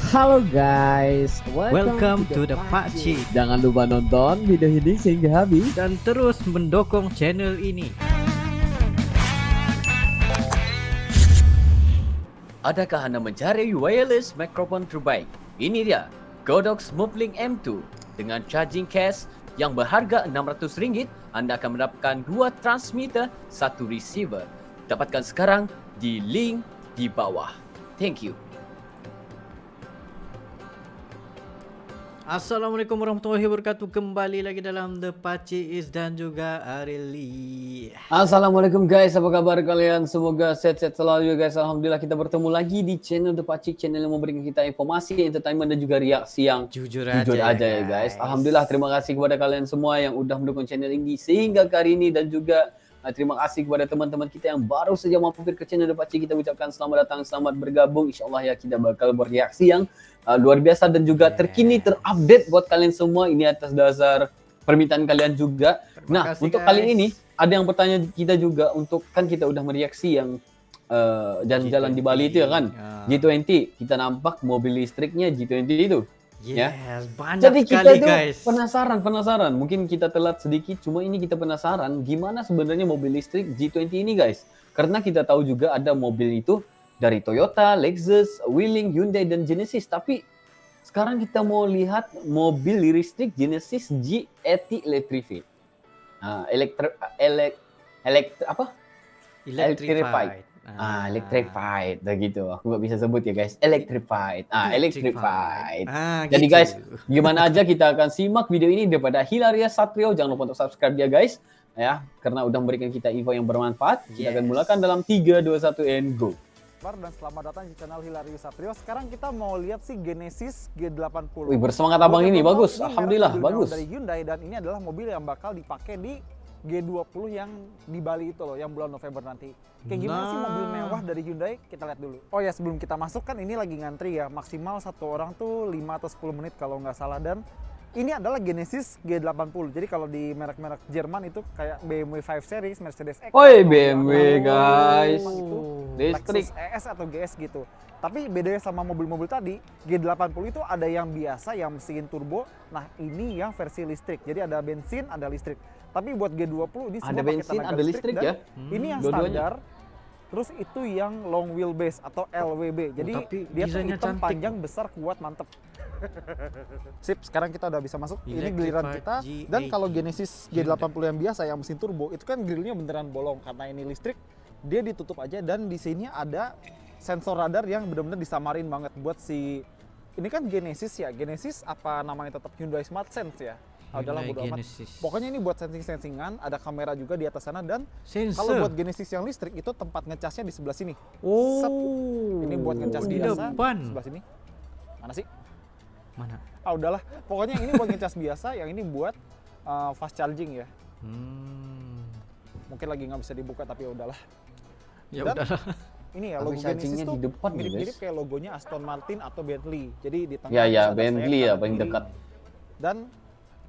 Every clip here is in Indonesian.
Halo guys, Welcome to the Pakcik. Jangan lupa nonton video ini hingga habis Dan terus mendukung channel ini. Adakah Anda mencari wireless microphone terbaik? Ini dia, Godox Movelink M2. Dengan charging case yang berharga RM600, Anda akan mendapatkan 2 transmitter, 1 receiver. Dapatkan sekarang di link di bawah. Thank you. Assalamualaikum warahmatullahi wabarakatuh. Kembali lagi dalam The Pakcik Is dan juga Areli. Assalamualaikum guys, apa kabar kalian? Semoga sehat-sehat selalu ya guys. Alhamdulillah kita bertemu lagi di channel The Pakcik, channel yang memberikan kita informasi, entertainment dan juga reaksi yang Jujur aja ya guys. Alhamdulillah, terima kasih kepada kalian semua yang udah mendukung channel ini sehingga hari ini, dan juga terima kasih kepada teman-teman kita yang baru saja mampir ke channel The Pakcik. Kita ucapkan selamat datang, selamat bergabung. Insyaallah ya kita bakal bereaksi yang luar biasa dan juga terkini, terupdate buat kalian semua. Ini atas dasar permintaan kalian juga. Nah, untuk kali ini ada yang bertanya kita juga, untuk kan kita udah mereaksi yang jalan-jalan di Bali itu ya kan, G20. Kita nampak mobil listriknya G20 itu. Yes, Ya. banyak Jadi kita sekali tuh guys. penasaran. Mungkin kita telat sedikit, cuma ini kita penasaran gimana sebenarnya mobil listrik G20 ini guys. Karena kita tahu juga ada mobil itu dari Toyota, Lexus, Wuling, Hyundai dan Genesis. Tapi sekarang kita mau lihat mobil listrik Genesis G80 Electrified. Electrified. Electrified, gitu. Aku nggak bisa sebut ya guys. Electrified. Electrified. Jadi Gitu. guys, gimana aja kita akan simak video ini daripada Hilaria Satrio. Jangan lupa untuk subscribe dia guys, ya, karena udah memberikan kita info yang bermanfaat. Kita akan mulakan dalam 3, 2, 1 and go. Dan selamat datang di channel Hilaria Satrio. Sekarang kita mau lihat si Genesis G80. Wih, bersemangat abang ini, bagus. Ini Alhamdulillah, merek bagus. dari Hyundai, dan ini adalah mobil yang bakal dipakai di G20 yang di Bali itu loh, yang bulan November nanti. Kayak gimana sih mobil mewah dari Hyundai? Kita lihat dulu. Oh ya, sebelum kita masuk kan ini lagi ngantri ya. Maksimal satu orang tuh 5 atau 10 menit kalau nggak salah. Dan ini adalah Genesis G80. Jadi kalau di merek-merek Jerman itu kayak BMW 5 Series, Mercedes X. Oi, BMW guys. Itu Listrik. Lexus ES atau GS gitu. Tapi bedanya sama mobil-mobil tadi, G80 itu ada yang biasa, yang mesin turbo. Nah, ini yang versi listrik. Jadi ada bensin, ada listrik. Tapi buat G20 ini semua Ada pakai bensin, tenaga ada listrik dan ya? Ini yang Dua-duanya. standar. Terus itu yang long wheelbase atau LWB. Jadi tapi dia tuh desainnya hitam, cantik. panjang, besar, kuat, mantep. Sip, sekarang kita udah bisa masuk. Ini giliran kita. Electrified Dan G80. kalau Genesis G80 yang biasa, yang mesin turbo, itu kan grillnya beneran bolong. Karena ini listrik, dia ditutup aja. Dan di sini ada sensor radar yang benar-benar disamarin banget buat si... Ini kan Genesis ya. Genesis apa namanya, tetap Hyundai Smart Sense ya. Udahlah bodo amat. Genesis. Pokoknya ini buat sensing-sensingan, ada kamera juga di atas sana, dan Sensor. kalau buat Genesis yang listrik itu tempat ngecasnya di sebelah sini. Oh, Sep. Ini buat ngecas di biasa, depan. sebelah sini. Mana sih? Mana? Udahlah. Pokoknya yang ini buat ngecas biasa, yang ini buat fast charging ya. Mungkin lagi nggak bisa dibuka, tapi ya udahlah. Ya Dan udahlah. Ini ya, Tapi logo Genesis chargingnya tuh di depan nih, mirip-mirip guys. kayak logonya Aston Martin atau Bentley. Jadi di tengah Ya, bisa ada Bentley sayap ya kanan paling kiri. dekat. Dan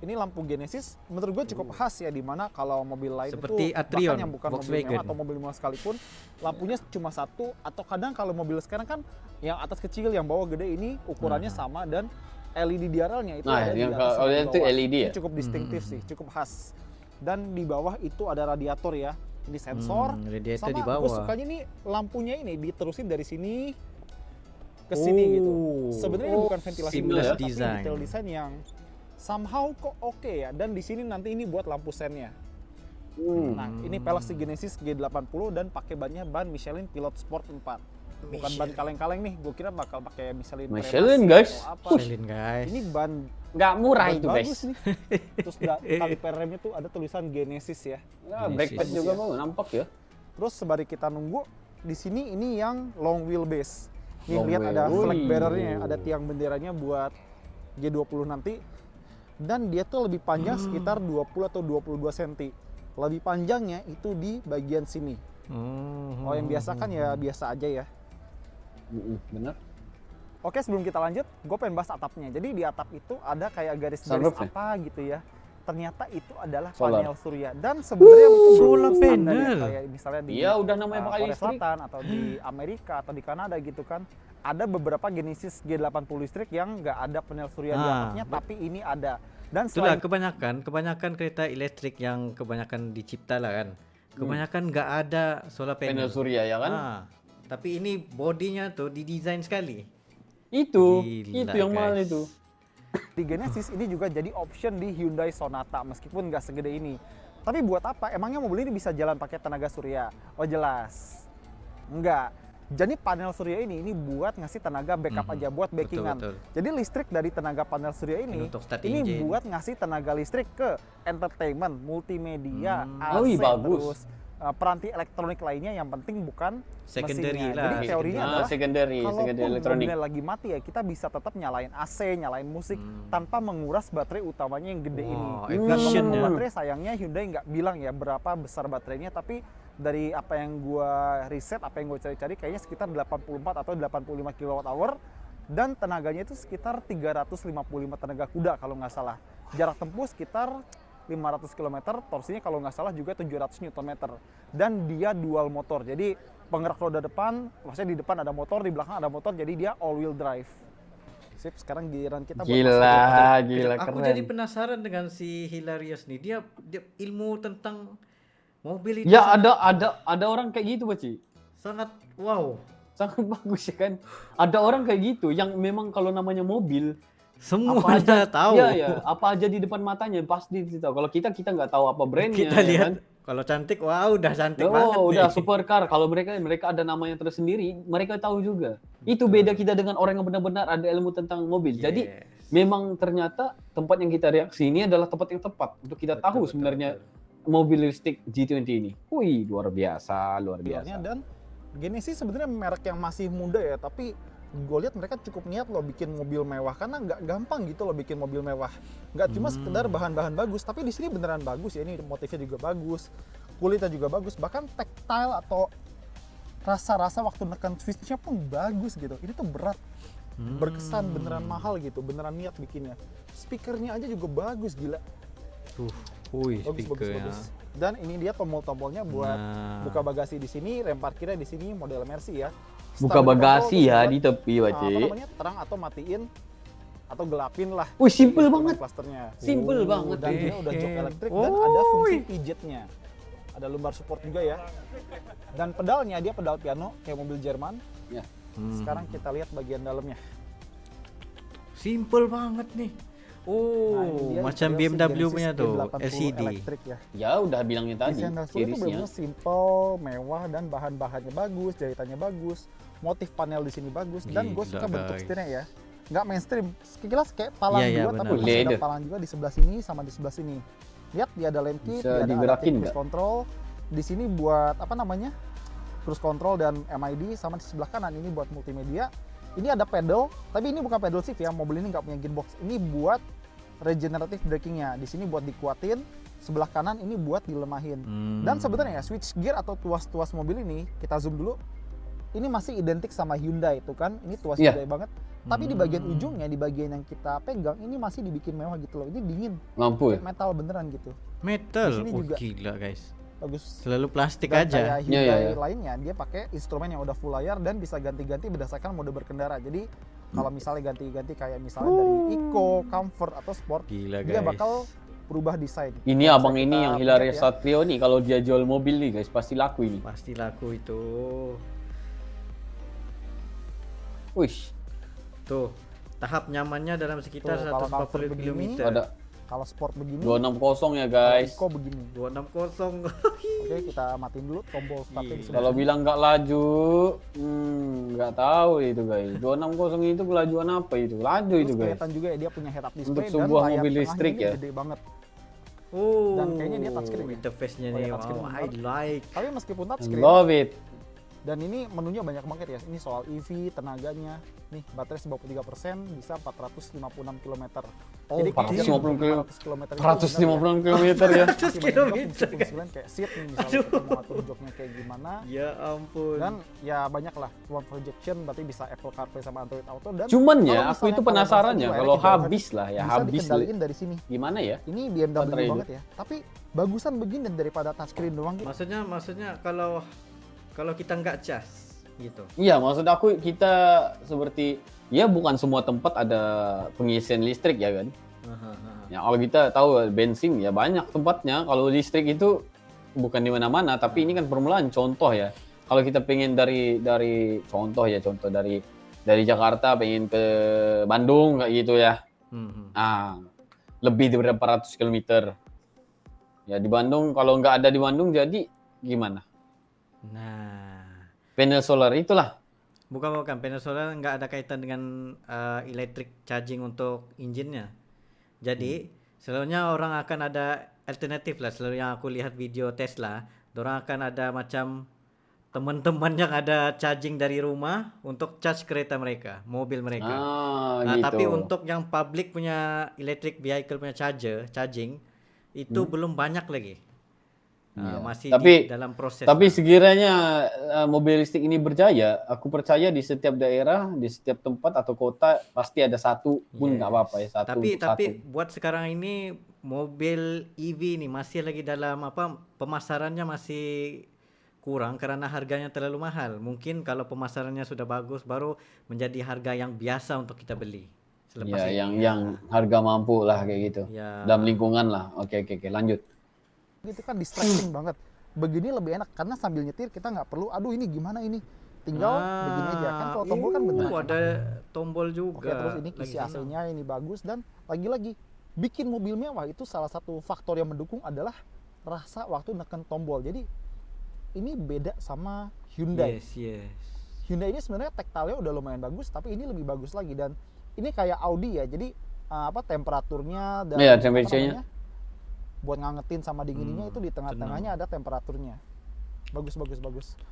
ini lampu Genesis menurut gue cukup khas ya, dimana kalau mobil lain Seperti itu Atrion, bahkan yang bukan mobil Volkswagen. mewah atau mobil mewah sekalipun, lampunya cuma satu, atau kadang kalau mobil sekarang kan yang atas kecil, yang bawah gede, ini ukurannya sama, dan LED DRL-nya itu Nah, ada di yang atas kalau sama di itu bawah. LED ya? Ini cukup distintif sih, cukup khas. Dan di bawah itu ada radiator ya, ini sensor. Radiator Sama di bawah. gue sukanya nih lampunya ini diterusin dari sini ke sini gitu. Sebenarnya ini bukan ventilasi seamless udara, tapi design. detail desain yang somehow kok oke ya. Dan di sini nanti ini buat lampu sennya. Nah, ini pelek si Genesis G80 dan pakai bannya ban Michelin Pilot Sport 4. Bukan ban kaleng-kaleng nih, gue kira bakal pakai Michelin Michelin, Premasi guys. atau apa. Selin guys. Ini ban Nggak murah ban itu bagus guys. nih. Terus kaliper remnya tuh ada tulisan Genesis ya. Ya, brake pad juga mau nampak ya. Terus sembari kita nunggu, di sini ini yang long wheelbase. Nih Long lihat wheel. ada flag Wih. bearer-nya, ada tiang benderanya buat G20 nanti. Dan dia tuh lebih panjang sekitar 20 atau 22 cm. Lebih panjangnya itu di bagian sini. Kalau yang biasa kan ya biasa aja ya. Bener. Oke, sebelum kita lanjut, gue pengen bahas atapnya. Jadi di atap itu ada kayak garis-garis Sunroof ya? apa gitu ya. ternyata itu adalah Solar. panel surya. Dan sebenarnya itu belum solar standar ya, panel. kayak misalnya di Iya, udah namanya pakai Korea listrik. Selatan atau di Amerika atau di Kanada gitu kan. Ada beberapa Genesis G80 listrik yang nggak ada panel surya di Ah, atapnya, tapi ini ada. Dan Itulah selain kebanyakan kereta elektrik yang kebanyakan dicipta lah kan. Kebanyakan nggak ada solar Panel panel. surya ya kan? Tapi ini bodinya tuh didesain sekali. Itu Gila, yang mahal guys. itu. di Genesis ini juga jadi option di Hyundai Sonata meskipun nggak segede ini. Tapi buat apa? Emangnya mobil ini bisa jalan pakai tenaga surya? Oh jelas. Enggak. Jadi panel surya ini buat ngasih tenaga backup Mhm. aja, buat Betul, backingan. betul. Jadi listrik dari tenaga panel surya Ini ini untuk start ini engine. buat ngasih tenaga listrik ke entertainment, multimedia, AC, Oh, iya, bagus. terus peranti elektronik lainnya, yang penting bukan Secondary mesinnya. lah. Jadi teorinya adalah secondary kalaupun elektronik. mobilnya lagi mati ya, kita bisa tetap nyalain AC, nyalain musik tanpa menguras baterai utamanya yang gede ini. Wah, Dan efisien ngomong ya. baterai, sayangnya Hyundai nggak bilang ya berapa besar baterainya, tapi dari apa yang gua riset, apa yang gua cari-cari, kayaknya sekitar 84 atau 85 kWh, dan tenaganya itu sekitar 355 tenaga kuda kalau nggak salah. Jarak tempuh sekitar 500 km, torsinya kalau nggak salah juga 700 Nm. Dan dia dual motor, jadi penggerak roda depan, maksudnya di depan ada motor, di belakang ada motor, jadi dia all wheel drive. Sip, sekarang giliran kita buat Gila Aku keren. jadi penasaran dengan si Hilarious nih. Dia ilmu tentang mobil itu Ya ada orang kayak gitu, Baci. sangat wow. Sangat bagus ya kan. Ada orang kayak gitu yang memang kalau namanya mobil Semua apa aja tahu. Iya ya, apa aja di depan matanya pasti tahu. Kalau kita nggak tahu apa brandnya. Kita ya lihat kan? kalau cantik, wow udah cantik banget Oh, udah nih. supercar. Kalau mereka ada namanya tersendiri, mereka tahu juga. Itu beda kita dengan orang yang benar-benar ada ilmu tentang mobil. Jadi Yes. memang ternyata tempat yang kita reaksi ini adalah tempat yang tepat untuk kita tahu sebenarnya mobil listrik G20 ini. Wih, luar biasa. Dan Genesis sebenarnya merek yang masih muda ya, tapi gue lihat mereka cukup niat loh bikin mobil mewah, karena nggak gampang gitu loh bikin mobil mewah. Nggak cuma sekedar bahan-bahan bagus, tapi di sini beneran bagus ya. Ini motifnya juga bagus, kulitnya juga bagus, bahkan tactile atau rasa-rasa waktu nekan switch-nya pun bagus gitu. Ini tuh berat, berkesan, beneran mahal gitu, beneran niat bikinnya. Speakernya aja juga bagus, gila. Wih, Bagus. speakernya. Dan ini dia tombol-tombolnya buat Nah. buka bagasi di sini, rem parkirnya di sini, model Mercy ya. Buka Stability bagasi control ya buat, di tepi, apa Baci. namanya, terang atau matiin atau gelapin lah. Wih, simple instrumen banget. Clusternya. Simple banget. Dan dia udah jok Damn. elektrik dan ada fungsi pijitnya. Ada lumbar support juga ya. Dan pedalnya dia pedal piano kayak mobil Jerman. Ya. Sekarang kita lihat bagian dalamnya. Simple banget nih. Nah, ini dia Macam interior si BMW Genesis punya tuh, G80 LCD. elektrik ya. Ya udah bilangnya tadi, Desain dashboard itu serisnya. benar-benar simple, mewah, dan bahan-bahannya bagus, jahitannya bagus, motif panel di sini bagus, dan gue Gila, suka bentuk guys. setirnya ya. Nggak mainstream, sekilas kayak palang Iya, iya, dua, benar. tapi masih ada Leather. palang juga di sebelah sini sama di sebelah sini. Lihat, dia ada lane kit, Bisa dia ada digerakin adaptive nggak? cruise control. Di sini buat apa namanya? Cruise control dan MID, sama di sebelah kanan ini buat multimedia. Ini ada pedal, tapi ini bukan pedal shift ya, mobil ini nggak punya gearbox. Ini buat regenerative brakingnya. Di sini buat dikuatin, sebelah kanan ini buat dilemahin. Dan sebenarnya ya, switch gear atau tuas-tuas mobil ini, kita zoom dulu, ini masih identik sama Hyundai tuh kan, ini tuas Iya. Hyundai banget. Tapi di bagian ujungnya, di bagian yang kita pegang, ini masih dibikin mewah gitu loh. Ini dingin, Lampu ya? kayak metal beneran gitu. Metal. Di sini juga. Gila guys. Bagus. Selalu plastik Dan aja. kayak Hyundai Iya, iya. lainnya, dia pakai instrumen yang udah full layar dan bisa ganti-ganti berdasarkan mode berkendara. Jadi kalau misalnya ganti-ganti kayak misalnya dari Eco, Comfort atau Sport, Gila dia guys. bakal berubah desain. Ini Kalau abang misalnya ini kita yang lihat Hilaria ya, Satrio nih, kalau dia jual mobil nih guys, pasti laku ini. Pasti laku itu. Wih, Tuh, tahap nyamannya dalam sekitar Tuh, kalau 140 comfort begini, km. ada Kalau Sport begini, 260 ya kalau guys. Eco begini. 260. Oke, kita matiin dulu tombol startnya di Gila. sebelah Kalau sini. bilang nggak laju, nggak tahu itu guys. 260 itu kelajuan apa itu? Laju itu Terus guys. kelihatan juga ya dia punya head up display Untuk dan sebuah layar mobil tengahnya listrik ini ya. gede banget. Oh, Dan kayaknya dia touchscreen ya? interface-nya Oh, nih. ya, touchscreen Wow, I bener. like. Tapi meskipun touchscreen, Love it. Dan ini menunya banyak banget ya. Ini soal EV, tenaganya. Nih, baterai 93% bisa 456 km. Jadi 450 km. 400 km. 450 km ya. 100 km. Fungsi-fungsi lain kayak seat nih, misalnya kita mau atur joknya kayak gimana. Ya ampun. Dan ya banyak lah, ruang projection berarti bisa Apple CarPlay sama Android Auto. Dan Cuman kalau ya, aku misalnya itu penasarannya kalian kalau merasa jauh, habis lah ya, bisa habis dikendaliin dari sini. gimana ya? Ini BMW Baterai banget ya. Tapi bagusan begini daripada touchscreen doang gitu. Maksudnya kalau kita nggak cas gitu. Iya, maksud aku kita seperti ya bukan semua tempat ada pengisian listrik ya kan. Ya kalau kita tahu bensin ya banyak tempatnya. Kalau listrik itu bukan di mana-mana, tapi ini kan permulaan contoh ya. Kalau kita pengen dari contoh dari Jakarta pengen ke Bandung kayak gitu ya. Nah, lebih dari berapa ratus kilometer. Ya di Bandung, kalau nggak ada di Bandung jadi gimana? Nah, Panel solar itulah. bukan panel solar nggak ada kaitan dengan electric charging untuk engine-nya. Jadi selalunya orang akan ada alternatif lah. Selalu yang aku lihat video Tesla, orang akan ada macam teman-teman yang ada charging dari rumah untuk charge kereta mereka, mobil mereka. Nah, Gitu. tapi untuk yang public punya electric vehicle punya charging itu belum banyak lagi. Masih Tapi- di dalam proses. Tapi sekiranya mobil listrik ini berjaya, aku percaya di setiap daerah, di setiap tempat atau kota pasti ada satu pun nggak apa-apa ya, satu. Tapi buat sekarang ini mobil EV nih masih lagi dalam pemasarannya masih kurang karena harganya terlalu mahal. Mungkin kalau pemasarannya sudah bagus baru menjadi harga yang biasa untuk kita beli. Selepas ya, ini. yang harga mampu lah kayak gitu. Ya. Dalam lingkungan lah. Oke, lanjut. Gitu kan distracting banget. Begini lebih enak karena sambil nyetir kita nggak perlu aduh ini gimana ini. Tinggal begini aja kan kalau tombol kan bener. ada tombol Oke, juga. terus ini kisi AC-nya ini bagus dan lagi-lagi bikin mobil mewah itu salah satu faktor yang mendukung adalah rasa waktu neken tombol. Jadi ini beda sama Hyundai. Yes. Hyundai ini sebenarnya tactile-nya udah lumayan bagus tapi ini lebih bagus lagi dan ini kayak Audi ya. Jadi temperaturnya dan Iya, temperaturnya. buat ngangetin sama dinginnya itu di tengah-tengahnya ada temperaturnya. Bagus.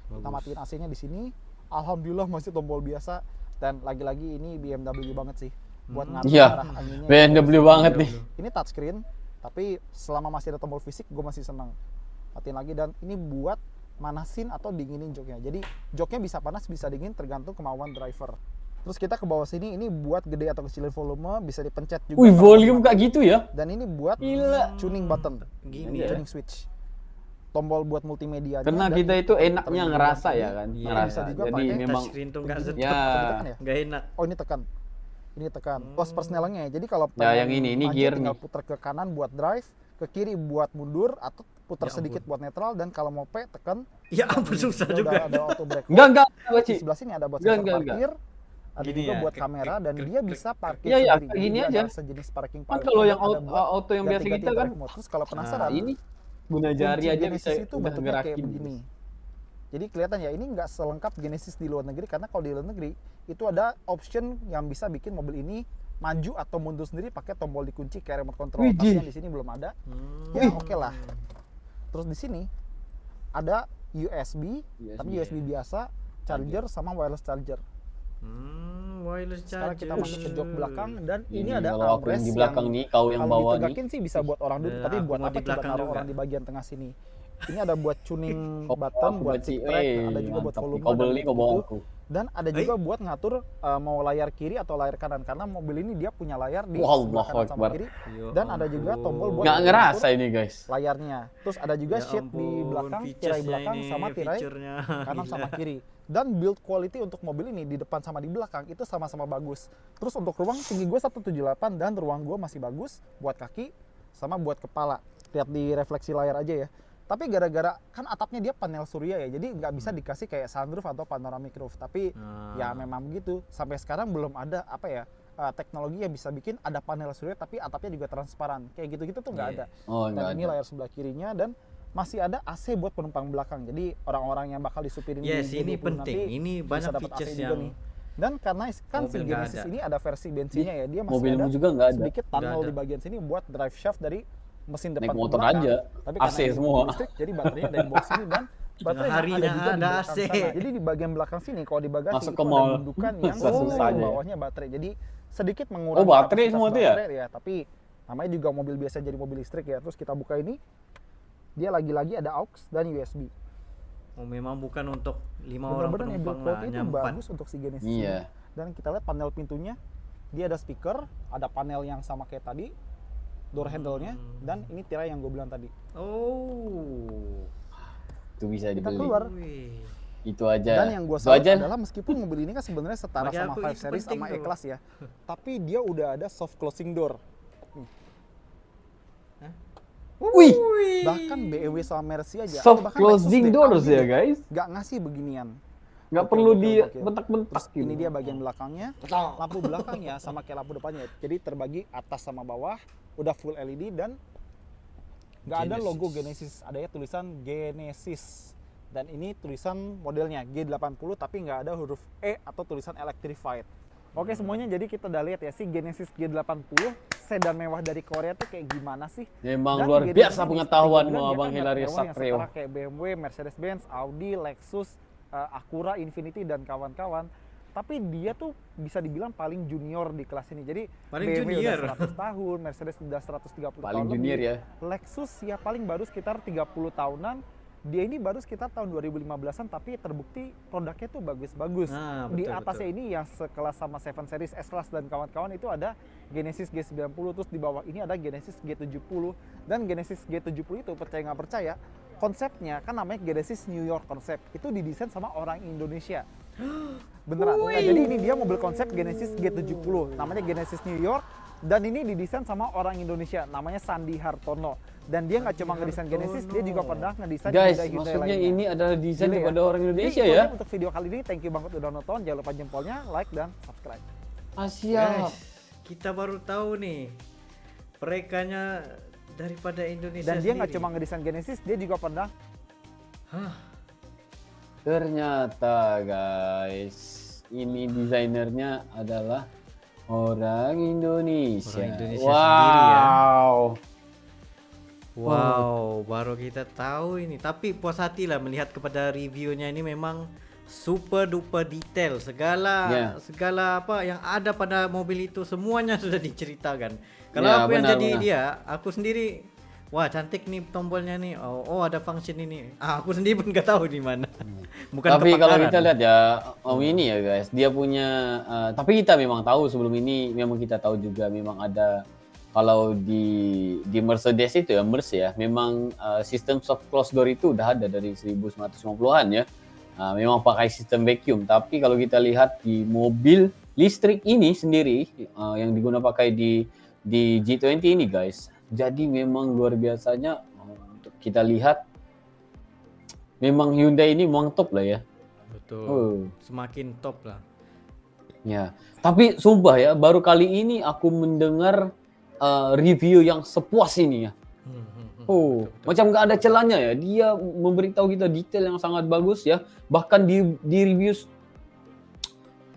Kita matiin AC-nya di sini. Alhamdulillah masih tombol biasa dan lagi-lagi ini BMW banget sih buat ngatur Iya, arah anginnya. BMW banget nih. Ini touchscreen tapi selama masih ada tombol fisik gue masih senang. Matiin lagi dan ini buat manasin atau dinginin joknya. Jadi joknya bisa panas bisa dingin tergantung kemauan driver. Terus kita ke bawah sini ini buat gede atau kecilin volume bisa dipencet juga. Wih, volume kayak gitu ya? Dan ini buat Gila. tuning button, Gini ya. tuning switch, tombol buat multimedia. Karena kita itu enaknya ngerasa ya kan, Iya, ngerasa. bisa juga Jadi pakai memang touchscreen tuh nggak sedap. ya. Nggak enak. Oh ini tekan, Pos persnelengnya. Jadi kalau Ya, pengen yang ini maju, gear tinggal nih. putar ke kanan buat drive, ke kiri buat mundur atau putar Ya sedikit buat netral dan kalau mau P tekan. Ya ampun susah Ini juga. udah ada auto brake. Enggak, Di Baci. sebelah sini ada buat Enggak, sensor enggak. parkir. Ada Gini juga ya, buat klik, kamera klik, dan klik, dia klik. bisa parkir Iya, iya, sendiri. kayak gini Jadi aja. ada sejenis parking Kan pilot. kalau yang Ada buat auto yang biasa ganti-ganti kita kan drive mode. Terus kalau penasaran, ini guna kunci jari aja Genesis bisa itu udah bentuknya kayak gerakin. begini. Jadi kelihatan ya ini nggak selengkap Genesis di luar negeri karena kalau di luar negeri itu ada option yang bisa bikin mobil ini maju atau mundur sendiri pakai tombol dikunci kayak remote control. Widih. Tapi yang di sini belum ada. Ya oke lah. Terus di sini ada USB, tapi USB biasa, charger sama wireless charger. Wireless Sekarang charger. kita masuk ke jok belakang dan ini ada kalau aku yang armrest di belakang nih, kau yang kalau bawa nih. ditegakin sih bisa buat orang duduk, Ya, tapi aku buat mau apa di coba belakang taruh juga. orang di bagian tengah sini. Ini ada buat tuning Oh, button, aku buat Baci. seat track, ada juga buat Mantap. volume Kau dan beli, kau bawa gitu. aku. Dan ada juga buat ngatur mau layar kiri atau layar kanan karena mobil ini dia punya layar di Wah, sebelah kanan sama Akbar. kiri Ya dan ada juga ampun. tombol buat Nggak ngerasa ini guys. layarnya. Terus ada juga Ya sheet di ampun, belakang, tirai featuresnya belakang ini, sama tirai featurenya. kanan Gila. sama kiri. Dan build quality untuk mobil ini di depan sama di belakang itu sama-sama bagus. Terus untuk ruang tinggi gue 178 dan ruang gue masih bagus buat kaki sama buat kepala. Lihat di refleksi layar aja ya. Tapi gara-gara kan atapnya dia panel surya ya, jadi nggak bisa dikasih kayak sunroof atau panoramic roof. Tapi ya memang begitu. Sampai sekarang belum ada teknologi yang bisa bikin ada panel surya tapi atapnya juga transparan. Kayak gitu-gitu tuh nggak ada. Oh, Dan enggak ini ada. layar sebelah kirinya dan masih ada AC buat penumpang belakang. Jadi orang-orang yang bakal disupirin Yes, di ini G20 penting. nanti Ini bisa banyak dapat AC features juga yang nih. Dan karena kan si mobil nggak Genesis ada. ini ada versi bensinnya ya, dia masih Mobilmu ada juga nggak ada. sedikit tunnel ada. di bagian sini buat drive shaft dari mesin depan Naik ke motor belakang. aja, Tapi AC karena ini semua. listrik, jadi baterainya dari box ini dan Baterai harinya ada juga di ada belakang AC. sana. Jadi di bagian belakang sini kalau di bagasi Masuk itu ke ada mall. gundukan yang Susah-susah aja ya. bawahnya baterai. Jadi sedikit mengurangi Oh, baterai kapasitas semua tuh ya? baterai tapi namanya juga mobil biasa jadi mobil listrik ya. Terus kita buka ini, dia lagi-lagi ada aux dan USB. Oh, memang bukan untuk 5 orang Benar-benar nih penumpang build lah, quality hanya itu 4. bagus untuk si Genesis Iya. ini. Dan kita lihat panel pintunya, dia ada speaker, ada panel yang sama kayak tadi, door handle-nya, dan ini tirai yang gue bilang tadi. Oh. Itu bisa Kita dibeli. keluar. Wih. Itu aja. Dan yang gue Itu salut aja. adalah meskipun mobil ini kan sebenarnya setara Bagi sama aku 5 itu Series penting sama tuh. E-Class ya, tapi dia udah ada soft closing door. Wih, Bahkan BMW sama Mercy aja. soft bahkan Lexus closing deh, doors Audi ya deh, guys. nggak ngasih beginian. Nggak Gokil, perlu gokil, di gokil. bentak-bentak Terus gitu. ini dia bagian belakangnya, lampu belakangnya sama kayak lampu depannya. Jadi terbagi atas sama bawah, udah full LED dan nggak ada Genesis. logo Genesis, adanya tulisan Genesis. Dan ini tulisan modelnya G80 tapi nggak ada huruf E atau tulisan electrified. Oke semuanya, jadi kita udah lihat ya si Genesis G80 sedan mewah dari Korea tuh kayak gimana sih? Memang Dan luar Genesis biasa ini pengetahuanmu bisa dibilang dia Abang kan merek Hilarious mewah yang Satrio. setara kayak BMW, Mercedes-Benz, Audi, Lexus, Acura, Infiniti dan kawan-kawan. Tapi dia tuh bisa dibilang paling junior di kelas ini. Jadi Paling BMW junior. udah 100 tahun, Mercedes udah 130 Paling tahun junior lebih. ya. Lexus ya paling baru sekitar 30 tahunan. Dia ini baru sekitar tahun 2015-an tapi terbukti produknya tuh bagus-bagus. Nah, Di betul, atasnya ini yang sekelas sama 7 Series, S-Class dan kawan-kawan itu ada Genesis G90, terus di bawah ini ada Genesis G70. Dan Genesis G70 itu percaya nggak percaya, konsepnya kan namanya Genesis New York Concept. Itu didesain sama orang Indonesia. Beneran. Nah, jadi ini dia mobil konsep Genesis G70, namanya Genesis New York. Dan ini didesain sama orang Indonesia, namanya Sandi Hartono. Dan dia nggak cuma ngedesain Genesis, dia juga pernah ngedesain Guys, Hyundai maksudnya lainnya. ini adalah desain Gila ya. kepada orang Indonesia Jadi, itu ya. aja untuk video kali ini, thank you banget udah nonton. Jangan lupa jempolnya, like, dan subscribe. Siap. Guys, kita baru tahu nih perekanya daripada Indonesia Dan dia nggak sendiri. cuma ngedesain Genesis, dia juga pernah Hah, Ternyata guys, ini desainernya adalah orang Indonesia. Orang Indonesia sendiri ya. Wow. wow, baru kita tahu ini. Tapi puas hati lah melihat kepada reviewnya ini, memang super duper detail. Segala apa yang ada pada mobil itu semuanya sudah diceritakan. Kalau Ya, aku yang benar, jadi benar. dia, aku sendiri, wah cantik nih tombolnya nih. Oh, ada function ini. Aku sendiri pun nggak tahu di mana. Bukan Tapi kalau kepakaran. kita lihat ya, Om ini ya guys, dia punya. Tapi kita memang tahu sebelum ini, memang kita tahu juga memang ada. Kalau di Mercedes itu ya, Merc ya, memang sistem soft close door itu udah ada dari 1950-an ya. Memang pakai sistem vacuum. Tapi kalau kita lihat di mobil listrik ini sendiri yang digunakan pakai di G20 ini guys, jadi memang luar biasanya untuk kita lihat. Memang Hyundai ini memang top lah ya. Betul. Semakin top lah. Ya, tapi sumpah ya, baru kali ini aku mendengar review yang sepuas ini ya. Macam nggak ada celahnya ya. Dia memberitahu kita detail yang sangat bagus ya. Bahkan di review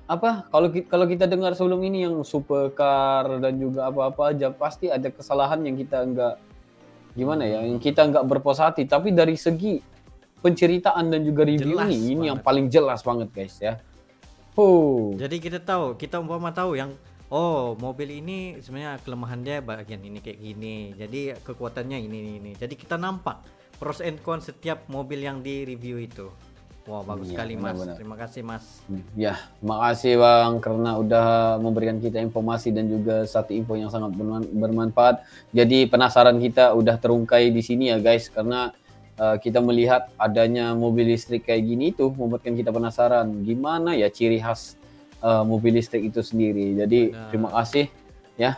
apa? Kalau kita dengar sebelum ini yang supercar dan juga apa-apa aja, pasti ada kesalahan yang kita nggak gimana ya, yang kita nggak berpuas hati. Tapi dari segi penceritaan dan juga review Jelas ini yang banget. paling jelas banget guys ya. Jadi kita umpama tahu yang mobil ini sebenarnya kelemahan dia bagian ini kayak gini. Jadi kekuatannya ini. Jadi kita nampak pros and cons setiap mobil yang di review itu. Wah, bagus Iya, sekali Mas. benar-benar. Terima kasih Mas. Ya, makasih Bang karena udah memberikan kita informasi dan juga satu info yang sangat bermanfaat. Jadi penasaran kita udah terungkai di sini ya guys, karena kita melihat adanya mobil listrik kayak gini itu membuatkan kita penasaran gimana ya ciri khas mobil listrik itu sendiri. Jadi terima kasih ya.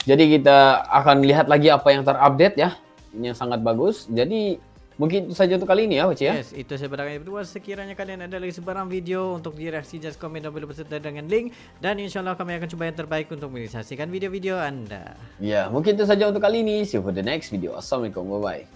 Jadi kita akan lihat lagi apa yang terupdate ya. Ini yang sangat bagus. Jadi mungkin itu saja untuk kali ini ya, Waci ya. Yes, itu saya barangkali berdua. Sekiranya kalian ada lagi sebarang video untuk direaksi, just komen dan boleh berserta dengan link. Dan insya Allah kami akan coba yang terbaik untuk merealisasikan video-video Anda. Ya, mungkin itu saja untuk kali ini. See you for the next video. Assalamualaikum, bye-bye.